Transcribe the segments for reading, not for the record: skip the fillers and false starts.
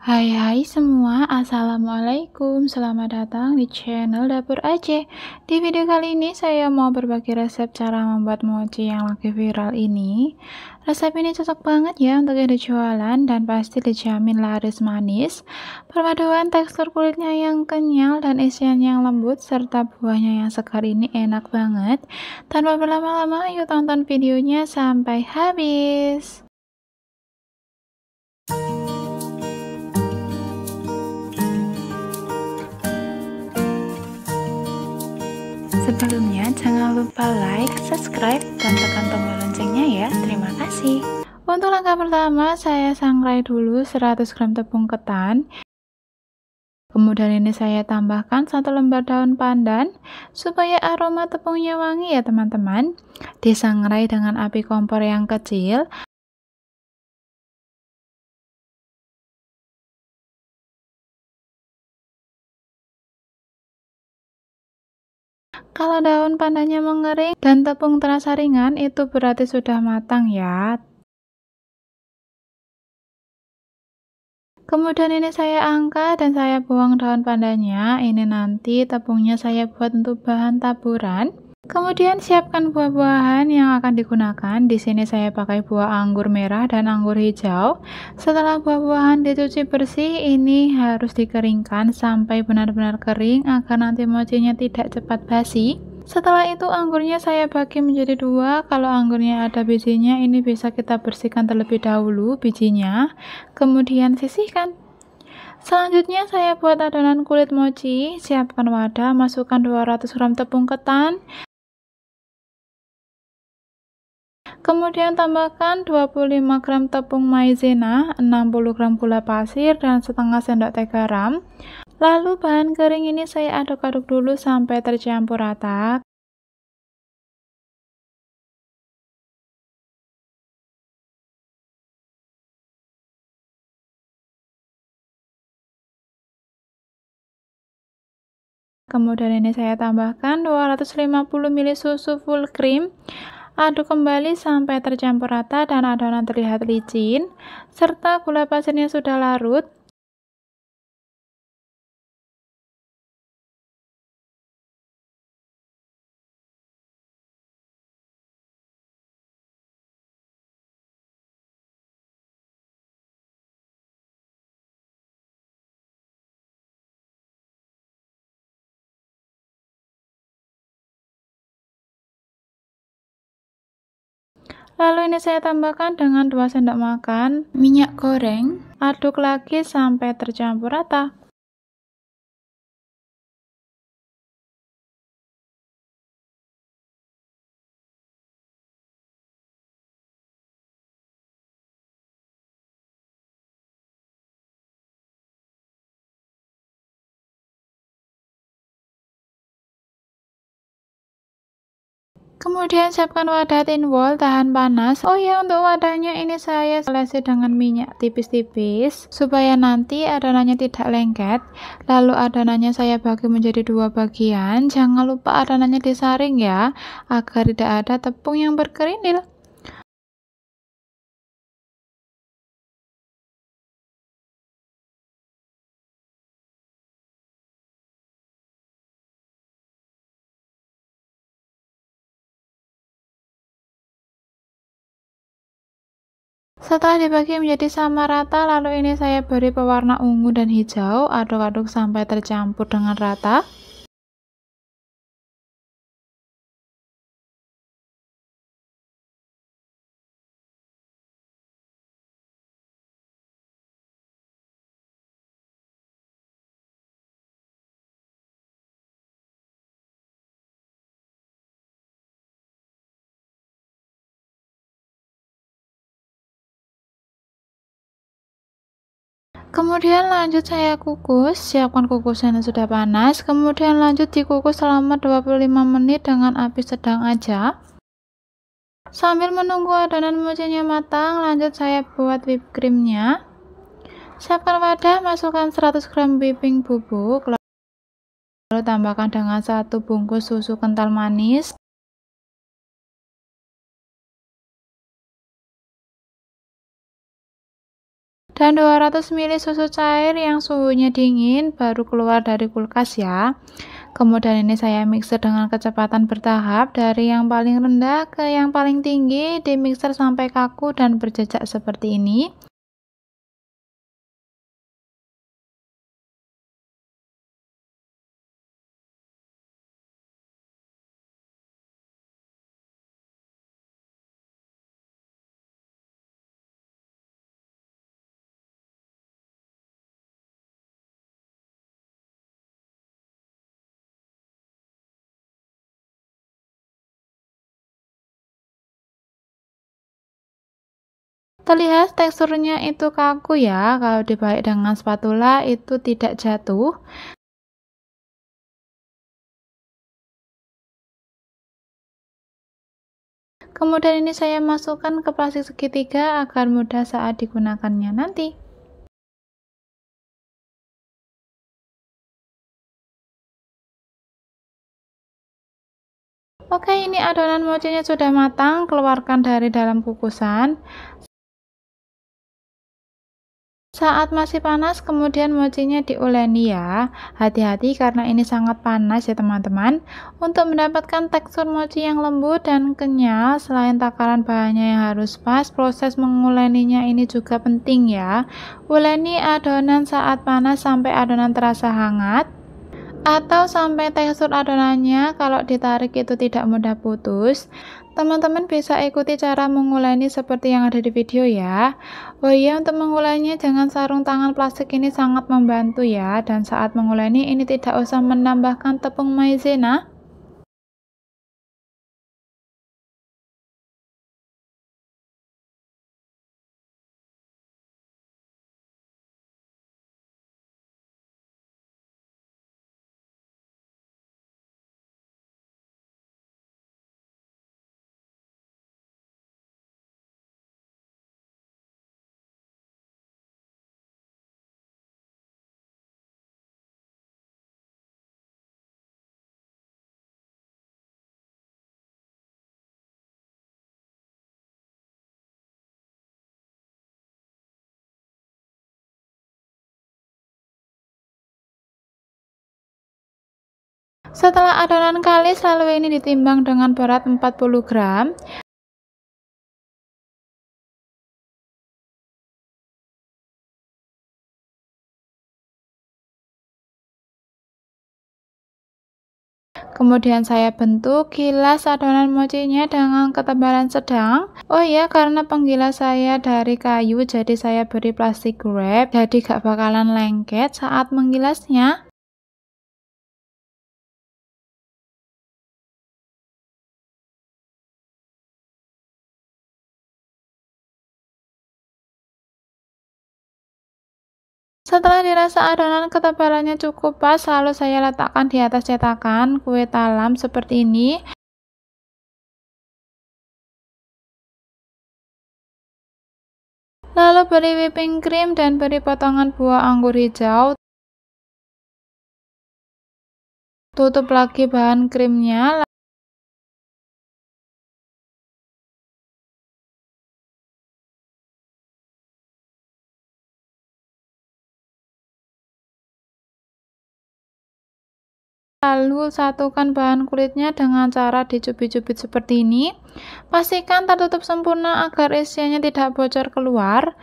Hai semua, assalamualaikum. Selamat datang di channel Dapur Aceh. Di video kali ini saya mau berbagi resep cara membuat mochi yang lagi viral ini. Resep ini cocok banget ya untuk ide jualan dan pasti dijamin laris manis. Perpaduan tekstur kulitnya yang kenyal dan isian yang lembut serta buahnya yang segar ini enak banget. Tanpa berlama-lama, yuk tonton videonya sampai habis. Sebelumnya, jangan lupa like, subscribe, dan tekan tombol loncengnya ya. Terima kasih. Untuk langkah pertama, saya sangrai dulu 100 gram tepung ketan. Kemudian ini saya tambahkan 1 lembar daun pandan supaya aroma tepungnya wangi ya teman-teman. Disangrai dengan api kompor yang kecil. Kalau daun pandannya mengering dan tepung terasa ringan, itu berarti sudah matang ya. Kemudian ini saya angkat dan saya buang daun pandannya. Ini nanti tepungnya saya buat untuk bahan taburan. Kemudian siapkan buah-buahan yang akan digunakan. Di sini saya pakai buah anggur merah dan anggur hijau. Setelah buah-buahan dicuci bersih, ini harus dikeringkan sampai benar-benar kering agar nanti mochinya tidak cepat basi. Setelah itu anggurnya saya bagi menjadi dua. Kalau anggurnya ada bijinya, ini bisa kita bersihkan terlebih dahulu bijinya, kemudian sisihkan. Selanjutnya saya buat adonan kulit mochi. Siapkan wadah, masukkan 200 gram tepung ketan, kemudian tambahkan 25 gram tepung maizena, 60 gram gula pasir, dan setengah sendok teh garam. Lalu bahan kering ini saya aduk-aduk dulu sampai tercampur rata. Kemudian ini saya tambahkan 250 ml susu full cream. Aduk kembali sampai tercampur rata dan adonan terlihat licin, serta gula pasirnya sudah larut. Lalu ini saya tambahkan dengan 2 sendok makan minyak goreng. Aduk lagi sampai tercampur rata. Kemudian siapkan wadah tin wall tahan panas. Oh ya, untuk wadahnya ini saya olesi dengan minyak tipis-tipis supaya nanti adonannya tidak lengket. Lalu adonannya saya bagi menjadi dua bagian. Jangan lupa adonannya disaring ya, agar tidak ada tepung yang berkerindil. Setelah dibagi menjadi sama rata, lalu ini saya beri pewarna ungu dan hijau. Aduk-aduk sampai tercampur dengan rata. Kemudian lanjut saya kukus. Siapkan kukusan yang sudah panas, kemudian lanjut dikukus selama 25 menit dengan api sedang aja. Sambil menunggu adonan mochinya matang, lanjut saya buat whipped creamnya. Siapkan wadah, masukkan 100 gram whipping bubuk, lalu tambahkan dengan 1 bungkus susu kental manis. dan 200 ml susu cair yang suhunya dingin baru keluar dari kulkas ya. Kemudian ini saya mixer dengan kecepatan bertahap dari yang paling rendah ke yang paling tinggi, di mixer sampai kaku dan berjejak seperti ini. Terlihat teksturnya itu kaku ya, kalau dibalik dengan spatula itu tidak jatuh. Kemudian ini saya masukkan ke plastik segitiga agar mudah saat digunakannya nanti. Oke, ini adonan mochinya sudah matang, keluarkan dari dalam kukusan. Saat masih panas, kemudian mochinya diuleni ya. Hati-hati karena ini sangat panas ya teman-teman. Untuk mendapatkan tekstur mochi yang lembut dan kenyal, selain takaran bahannya yang harus pas, proses menguleninya ini juga penting ya. Uleni adonan saat panas sampai adonan terasa hangat, atau sampai tekstur adonannya kalau ditarik itu tidak mudah putus. Teman-teman bisa ikuti cara menguleni seperti yang ada di video ya. Oh iya, untuk menguleninya jangan sarung tangan plastik ini sangat membantu ya, dan saat menguleni ini tidak usah menambahkan tepung maizena. Setelah adonan kalis, lalu ini ditimbang dengan berat 40 gram. Kemudian saya bentuk gilas adonan mochinya dengan ketebalan sedang. Oh ya, karena penggilas saya dari kayu, jadi saya beri plastik wrap, jadi gak bakalan lengket saat menggilasnya. Setelah dirasa adonan ketebalannya cukup pas, lalu saya letakkan di atas cetakan kue talam seperti ini. Lalu beri whipping cream dan beri potongan buah anggur hijau. Tutup lagi bahan krimnya. Lalu satukan bahan kulitnya dengan cara dicubit-cubit seperti ini. Pastikan tertutup sempurna agar isiannya tidak bocor keluar.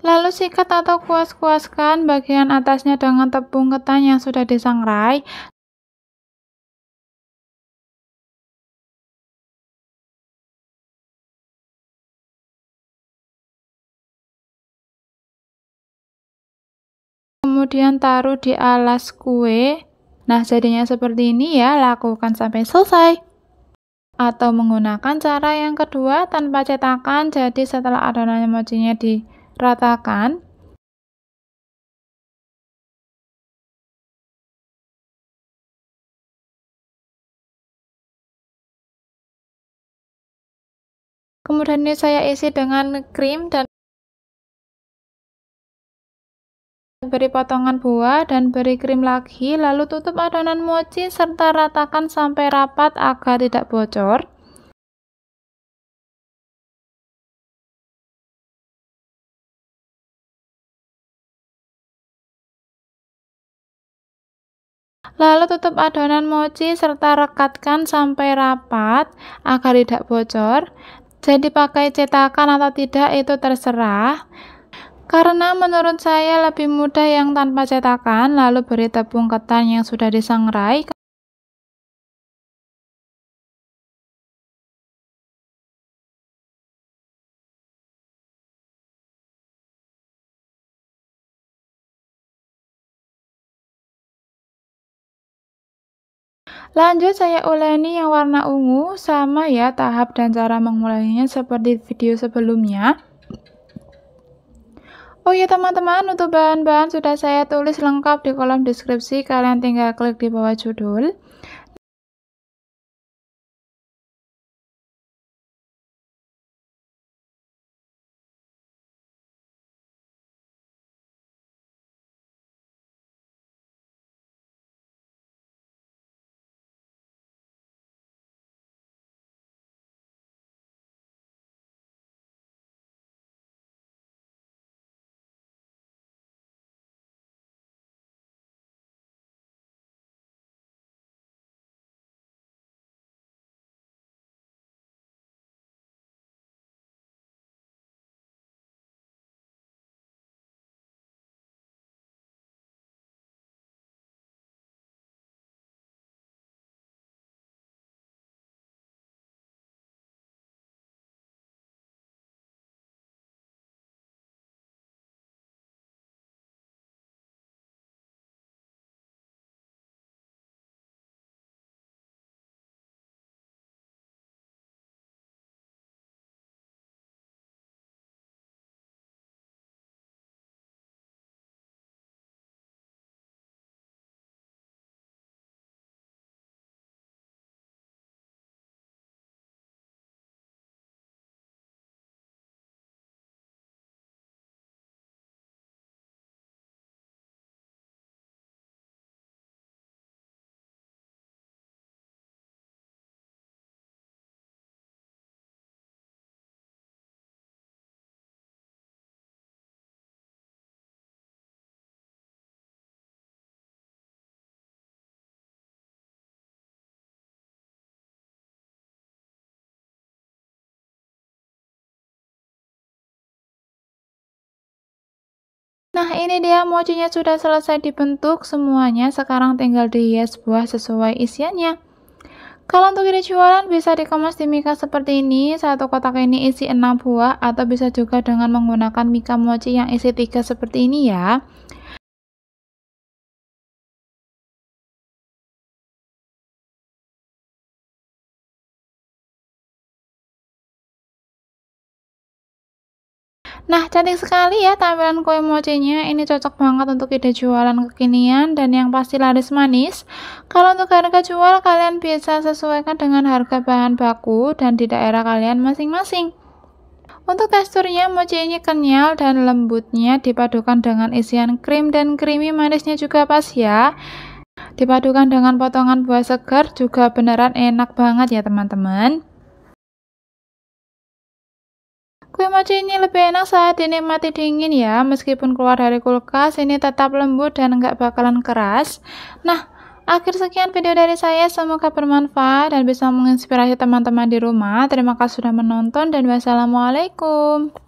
Lalu sikat atau kuas-kuaskan bagian atasnya dengan tepung ketan yang sudah disangrai. Kemudian taruh di alas kue. Nah, jadinya seperti ini ya, lakukan sampai selesai. Atau menggunakan cara yang kedua tanpa cetakan, jadi setelah adonan mochinya diratakan, kemudian ini saya isi dengan krim dan beri potongan buah dan beri krim lagi, lalu tutup adonan mochi serta ratakan sampai rapat agar tidak bocor. Lalu tutup adonan mochi serta rekatkan sampai rapat agar tidak bocor. Jadi pakai cetakan atau tidak itu terserah. Karena menurut saya lebih mudah yang tanpa cetakan, lalu beri tepung ketan yang sudah disangrai. Lanjut saya uleni yang warna ungu, sama ya tahap dan cara menguleninya seperti video sebelumnya. Oh ya teman-teman, untuk bahan-bahan sudah saya tulis lengkap di kolom deskripsi, kalian tinggal klik di bawah judul. Nah, ini dia mochinya sudah selesai dibentuk semuanya, sekarang tinggal dihias buah sesuai isiannya. Kalau untuk ide jualan bisa dikemas di mika seperti ini, satu kotak ini isi 6 buah, atau bisa juga dengan menggunakan mika mochi yang isi 3 seperti ini ya. Nah, cantik sekali ya tampilan kue mochinya. Ini cocok banget untuk ide jualan kekinian dan yang pasti laris manis. Kalau untuk harga jual, kalian bisa sesuaikan dengan harga bahan baku dan di daerah kalian masing-masing. Untuk teksturnya, mochi ini kenyal dan lembutnya dipadukan dengan isian krim dan creamy manisnya juga pas ya. Dipadukan dengan potongan buah segar juga beneran enak banget ya teman-teman. Kue mochi ini lebih enak saat dinikmati dingin ya, meskipun keluar dari kulkas ini tetap lembut dan nggak bakalan keras. Nah, akhir sekian video dari saya, semoga bermanfaat dan bisa menginspirasi teman-teman di rumah. Terima kasih sudah menonton dan wassalamualaikum.